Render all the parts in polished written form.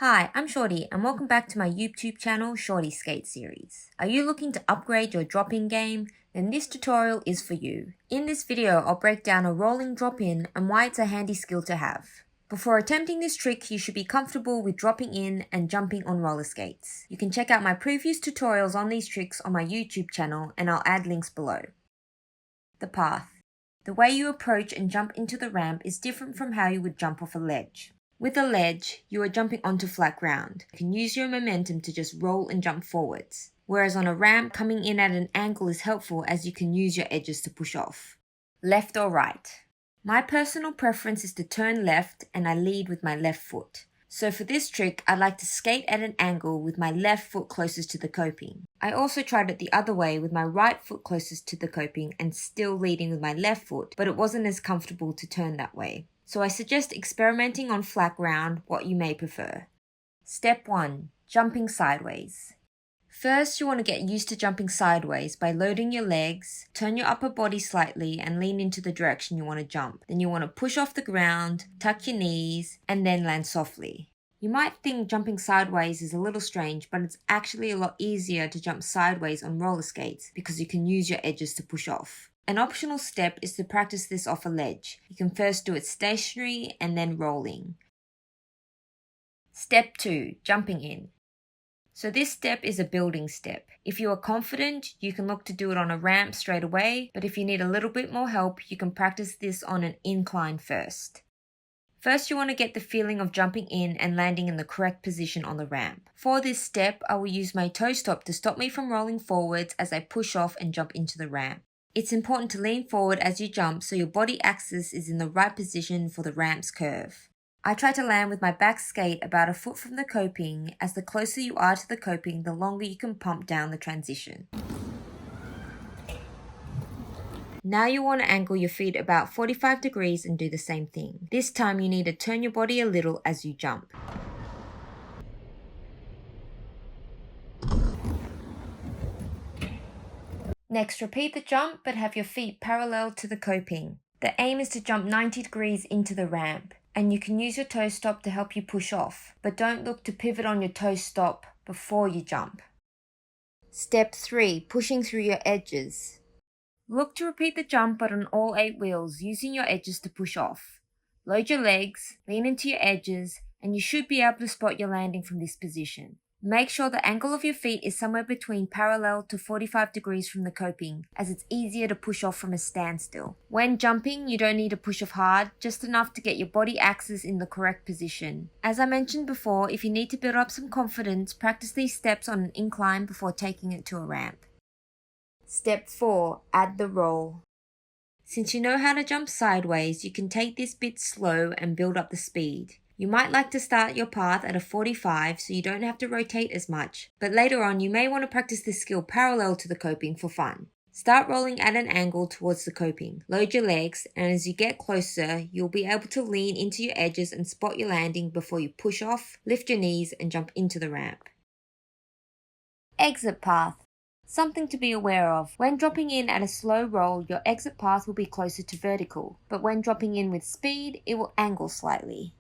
Hi, I'm Shorty and welcome back to my YouTube channel Shorty Skate Series. Are you looking to upgrade your drop-in game? Then this tutorial is for you. In this video, I'll break down a rolling drop-in and why it's a handy skill to have. Before attempting this trick, you should be comfortable with dropping in and jumping on roller skates. You can check out my previous tutorials on these tricks on my YouTube channel and I'll add links below. The path. The way you approach and jump into the ramp is different from how you would jump off a ledge. With a ledge, you are jumping onto flat ground. You can use your momentum to just roll and jump forwards. Whereas on a ramp, coming in at an angle is helpful as you can use your edges to push off. Left or right? My personal preference is to turn left and I lead with my left foot. So for this trick, I like to skate at an angle with my left foot closest to the coping. I also tried it the other way with my right foot closest to the coping and still leading with my left foot, but it wasn't as comfortable to turn that way. So I suggest experimenting on flat ground, what you may prefer. Step 1. Jumping sideways. First, you want to get used to jumping sideways by loading your legs, turn your upper body slightly and lean into the direction you want to jump. Then you want to push off the ground, tuck your knees, and then land softly. You might think jumping sideways is a little strange, but it's actually a lot easier to jump sideways on roller skates because you can use your edges to push off. An optional step is to practice this off a ledge. You can first do it stationary and then rolling. Step 2. Jumping in. So this step is a building step. If you are confident, you can look to do it on a ramp straight away, but if you need a little bit more help, you can practice this on an incline first. First, you want to get the feeling of jumping in and landing in the correct position on the ramp. For this step, I will use my toe stop to stop me from rolling forwards as I push off and jump into the ramp. It's important to lean forward as you jump so your body axis is in the right position for the ramp's curve. I try to land with my back skate about a foot from the coping, as the closer you are to the coping, the longer you can pump down the transition. Now you want to angle your feet about 45 degrees and do the same thing. This time you need to turn your body a little as you jump. Next, repeat the jump but have your feet parallel to the coping. The aim is to jump 90 degrees into the ramp, and you can use your toe stop to help you push off, but don't look to pivot on your toe stop before you jump. Step 3. Pushing through your edges. Look to repeat the jump but on all 8 wheels, using your edges to push off. Load your legs, lean into your edges, and you should be able to spot your landing from this position. Make sure the angle of your feet is somewhere between parallel to 45 degrees from the coping, as it's easier to push off from a standstill. When jumping, you don't need to push off hard, just enough to get your body axis in the correct position. As I mentioned before, if you need to build up some confidence, practice these steps on an incline before taking it to a ramp. Step 4. Add the roll. Since you know how to jump sideways, you can take this bit slow and build up the speed. You might like to start your path at a 45 so you don't have to rotate as much, but later on you may want to practice this skill parallel to the coping for fun. Start rolling at an angle towards the coping. Load your legs, and as you get closer, you'll be able to lean into your edges and spot your landing before you push off, lift your knees, and jump into the ramp. Exit path. Something to be aware of. When dropping in at a slow roll, your exit path will be closer to vertical, but when dropping in with speed, it will angle slightly.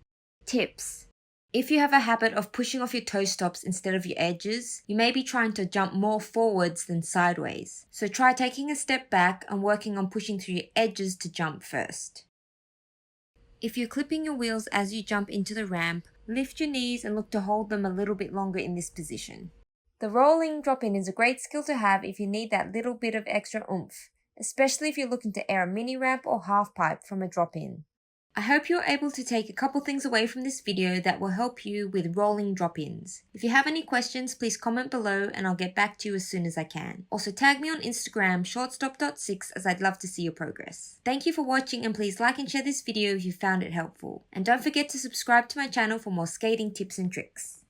Tips. If you have a habit of pushing off your toe stops instead of your edges, you may be trying to jump more forwards than sideways. So try taking a step back and working on pushing through your edges to jump first. If you're clipping your wheels as you jump into the ramp, lift your knees and look to hold them a little bit longer in this position. The rolling drop-in is a great skill to have if you need that little bit of extra oomph, especially if you're looking to air a mini ramp or half pipe from a drop-in. I hope you're able to take a couple things away from this video that will help you with rolling drop-ins. If you have any questions, please comment below and I'll get back to you as soon as I can. Also tag me on Instagram, shortstop.crdl, as I'd love to see your progress. Thank you for watching and please like and share this video if you found it helpful. And don't forget to subscribe to my channel for more skating tips and tricks.